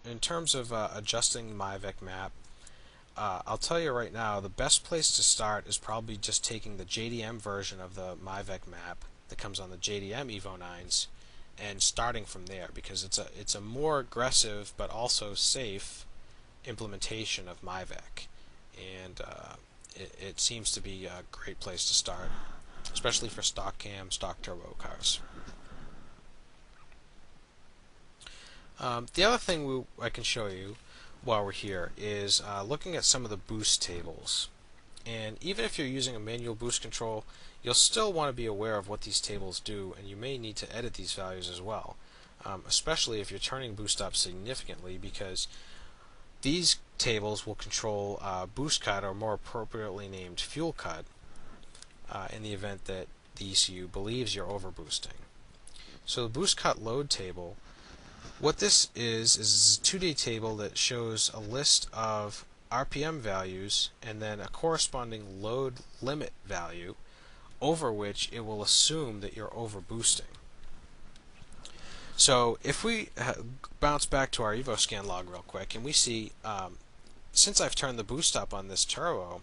in terms of adjusting MyVec map, I'll tell you right now, the best place to start is probably just taking the JDM version of the MyVec map that comes on the JDM Evo 9s and starting from there, because it's a more aggressive but also safe implementation of MyVec, and it seems to be a great place to start, especially for stock cam, stock turbo cars. The other thing I can show you while we're here is looking at some of the boost tables. And even if you're using a manual boost control, you'll still want to be aware of what these tables do, and you may need to edit these values as well, especially if you're turning boost up significantly, because these tables will control boost cut, or more appropriately named fuel cut, in the event that the ECU believes you're overboosting. So the boost cut load table, what this is a 2D table that shows a list of RPM values and then a corresponding load limit value over which it will assume that you're overboosting. So if we bounce back to our EvoScan log real quick, and we see since I've turned the boost up on this turbo,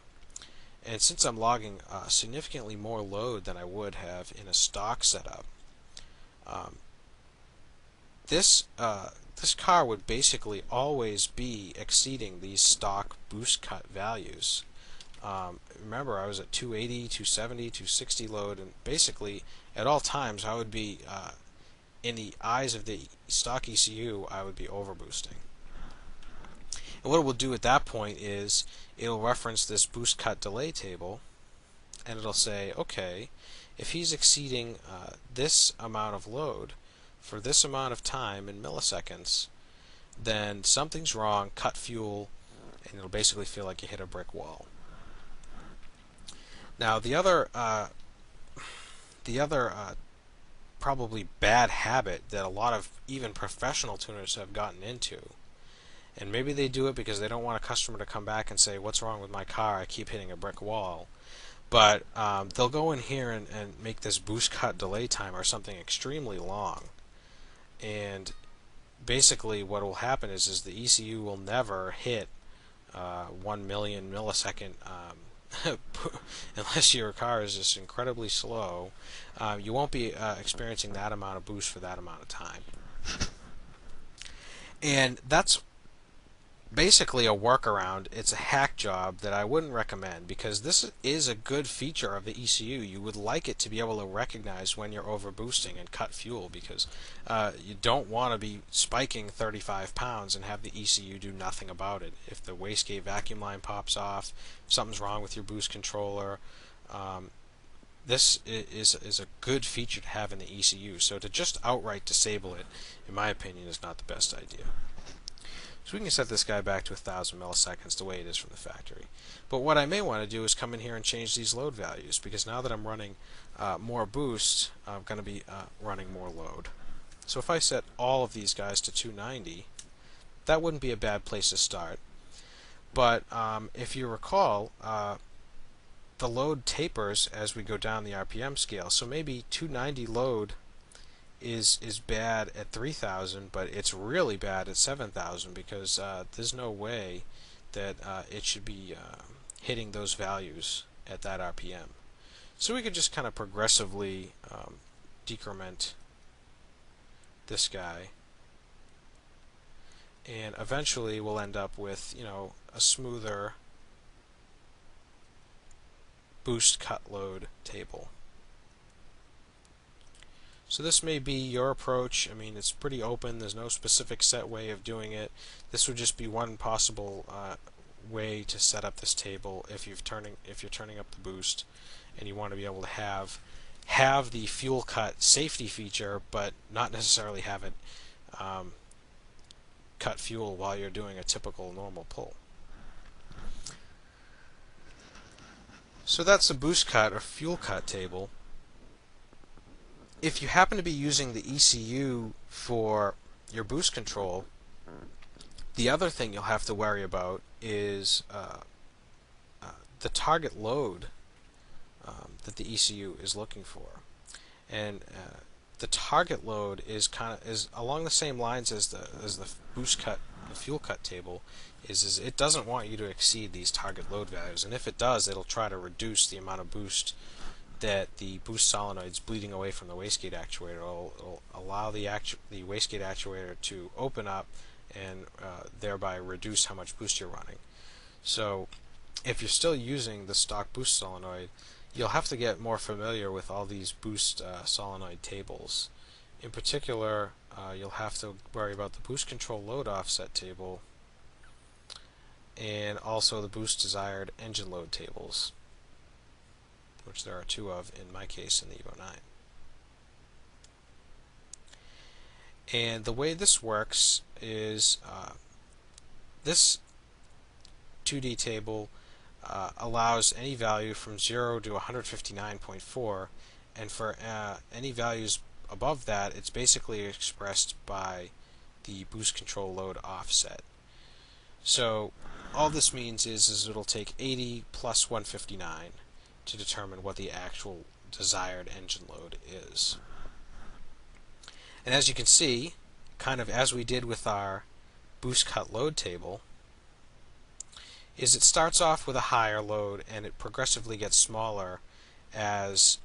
and since I'm logging significantly more load than I would have in a stock setup, this car would basically always be exceeding these stock boost cut values. Remember, I was at 280, 270, 260 load, and basically at all times I would be, in the eyes of the stock ECU, I would be overboosting. And what it will do at that point is it'll reference this boost cut delay table, and it'll say, okay, if he's exceeding this amount of load for this amount of time in milliseconds, then something's wrong, cut fuel, and it'll basically feel like you hit a brick wall. Now the other probably bad habit that a lot of even professional tuners have gotten into, and maybe they do it because they don't want a customer to come back and say, what's wrong with my car, I keep hitting a brick wall, but they'll go in here and make this boost cut delay timer something extremely long. And basically what will happen is the ECU will never hit 1 million millisecond unless your car is just incredibly slow. You won't be experiencing that amount of boost for that amount of time. And that's basically a workaround. It's a hack job that I wouldn't recommend, because this is a good feature of the ECU. You would like it to be able to recognize when you're overboosting and cut fuel, because you don't want to be spiking 35 pounds and have the ECU do nothing about it. If the wastegate vacuum line pops off, if something's wrong with your boost controller, this is a good feature to have in the ECU. So to just outright disable it, in my opinion, is not the best idea. So we can set this guy back to 1000 milliseconds the way it is from the factory. But what I may want to do is come in here and change these load values, because now that I'm running more boost, I'm going to be running more load. So if I set all of these guys to 290, that wouldn't be a bad place to start. But if you recall, the load tapers as we go down the RPM scale. So maybe 290 load is bad at 3000, but it's really bad at 7000, because there's no way that it should be hitting those values at that RPM. So we could just kind of progressively decrement this guy, and eventually we'll end up with, you know, a smoother boost cut load table. So this may be your approach. I mean, it's pretty open. There's no specific set way of doing it. This would just be one possible way to set up this table if you're turning up the boost, and you want to be able to have the fuel cut safety feature, but not necessarily have it cut fuel while you're doing a typical normal pull. So that's the boost cut or fuel cut table. If you happen to be using the ECU for your boost control, the other thing you'll have to worry about is the target load that the ECU is looking for. And the target load is along the same lines as the boost cut the fuel cut table is it doesn't want you to exceed these target load values, and if it does, it'll try to reduce the amount of boost that the boost solenoid's bleeding away from the wastegate actuator. It'll allow the wastegate actuator to open up and thereby reduce how much boost you're running. So if you're still using the stock boost solenoid, you'll have to get more familiar with all these boost solenoid tables. In particular, you'll have to worry about the boost control load offset table and also the boost desired engine load tables, which there are two of in my case in the U09. And the way this works is this 2D table allows any value from 0 to 159.4, and for any values above that, it's basically expressed by the boost control load offset. So all this means is it'll take 80 plus 159 to determine what the actual desired engine load is. And as you can see, kind of as we did with our boost cut load table, is it starts off with a higher load and it progressively gets smaller as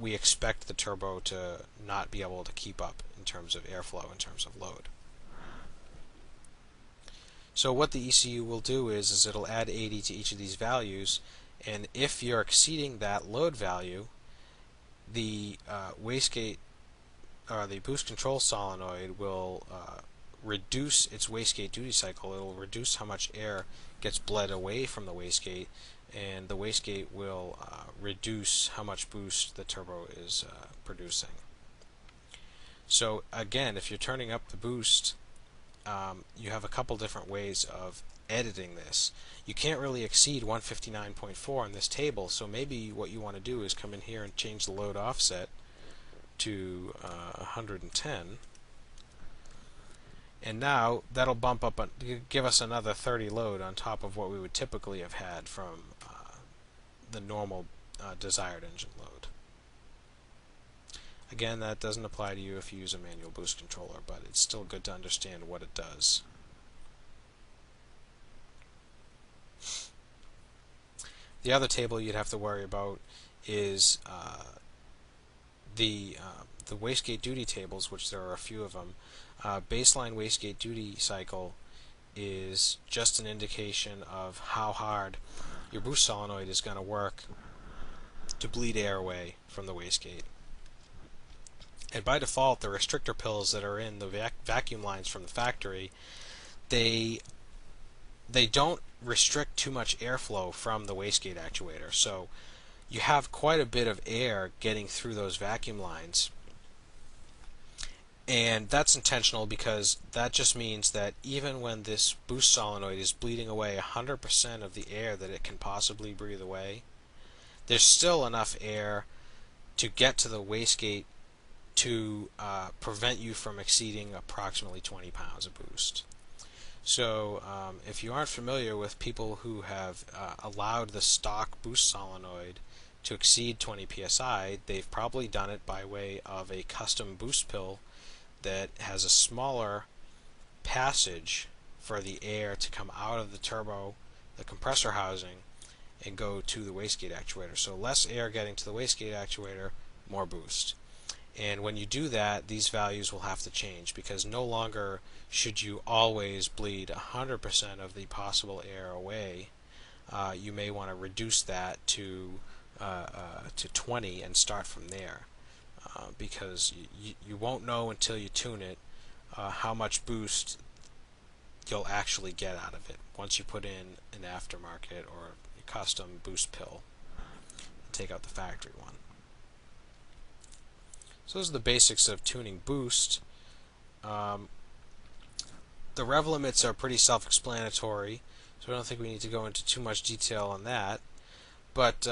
we expect the turbo to not be able to keep up in terms of airflow, in terms of load. So what the ECU will do is it'll add 80 to each of these values, and if you're exceeding that load value, the wastegate or the boost control solenoid will reduce its wastegate duty cycle. It'll reduce how much air gets bled away from the wastegate, and the wastegate will reduce how much boost the turbo is producing. So again, if you're turning up the boost, you have a couple different ways of editing this. You can't really exceed 159.4 in this table, so maybe what you want to do is come in here and change the load offset to 110, and now that'll bump up, give us another 30 load on top of what we would typically have had from the normal desired engine load. Again, that doesn't apply to you if you use a manual boost controller, but it's still good to understand what it does. The other table you'd have to worry about is the wastegate duty tables, which there are a few of them. Baseline wastegate duty cycle is just an indication of how hard your boost solenoid is going to work to bleed air away from the wastegate. And by default, the restrictor pills that are in the vacuum lines from the factory, they don't restrict too much airflow from the wastegate actuator. So you have quite a bit of air getting through those vacuum lines. And that's intentional because that just means that even when this boost solenoid is bleeding away 100% of the air that it can possibly breathe away, there's still enough air to get to the wastegate to prevent you from exceeding approximately 20 pounds of boost. So if you aren't familiar with people who have allowed the stock boost solenoid to exceed 20 psi, they've probably done it by way of a custom boost pill that has a smaller passage for the air to come out of the turbo, the compressor housing, and go to the wastegate actuator. So less air getting to the wastegate actuator, more boost. And when you do that, these values will have to change, because no longer should you always bleed 100% of the possible air away. You may want to reduce that to 20 and start from there, because you won't know until you tune it how much boost you'll actually get out of it once you put in an aftermarket or a custom boost pill and take out the factory one. So those are the basics of tuning boost. The rev limits are pretty self-explanatory, so I don't think we need to go into too much detail on that. But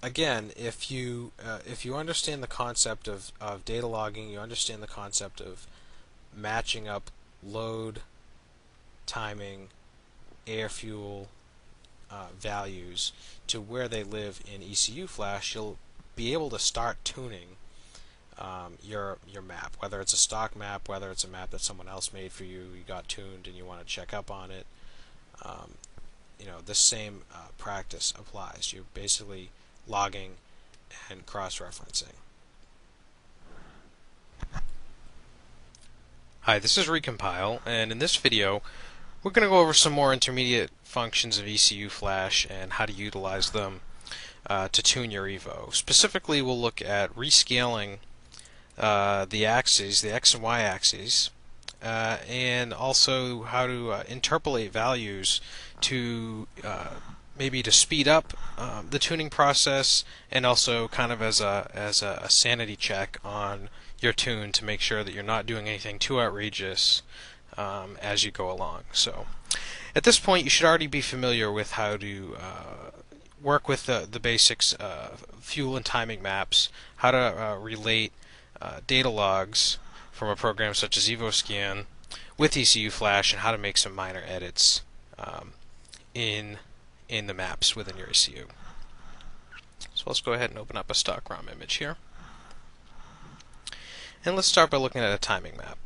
again, if you understand the concept of data logging, you understand the concept of matching up load, timing, air fuel values to where they live in ECUFlash, you'll be able to start tuning your map, whether it's a stock map, whether it's a map that someone else made for you, you got tuned and you want to check up on it. This same practice applies. You're basically logging and cross-referencing. Hi, this is Recompile, and in this video we're going to go over some more intermediate functions of ECUFlash and how to utilize them to tune your Evo. Specifically, we'll look at rescaling the axes, the X and Y axes, and also how to interpolate values to maybe to speed up the tuning process, and also kind of as a sanity check on your tune to make sure that you're not doing anything too outrageous as you go along. So at this point you should already be familiar with how to work with the basics, fuel and timing maps, how to relate data logs from a program such as EvoScan with ECUFlash, and how to make some minor edits in the maps within your ECU. So let's go ahead and open up a stock ROM image here. And let's start by looking at a timing map.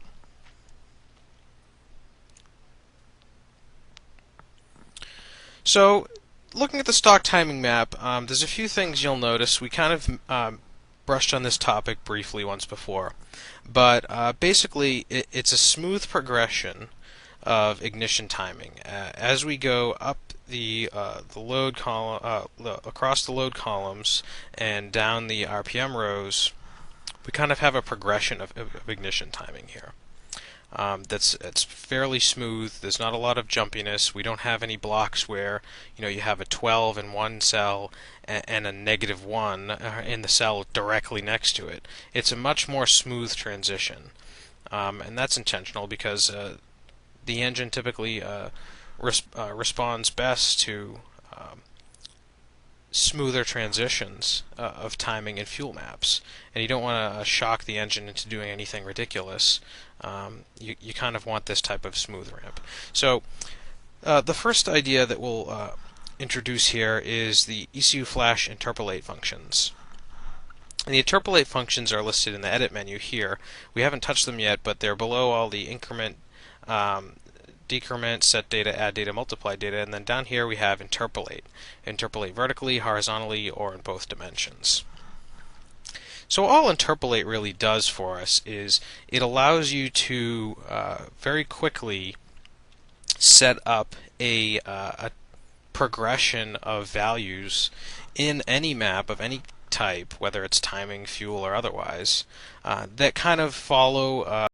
So looking at the stock timing map, there's a few things you'll notice. We kind of brushed on this topic briefly once before, but basically it's a smooth progression of ignition timing. As we go up the load column, across the load columns and down the RPM rows, we kind of have a progression of ignition timing here. It's fairly smooth. There's not a lot of jumpiness. We don't have any blocks where you have a 12 in one cell and a -1 in the cell directly next to it. It's a much more smooth transition, and that's intentional because the engine typically responds best to smoother transitions of timing and fuel maps, and you don't want to shock the engine into doing anything ridiculous. You kind of want this type of smooth ramp. So the first idea that we'll introduce here is the ECUFlash interpolate functions. And the interpolate functions are listed in the edit menu here. We haven't touched them yet, but they're below all the increment, decrement, set data, add data, multiply data, and then down here we have interpolate. Interpolate vertically, horizontally, or in both dimensions. So all interpolate really does for us is it allows you to very quickly set up a progression of values in any map of any type, whether it's timing, fuel, or otherwise, that kind of follow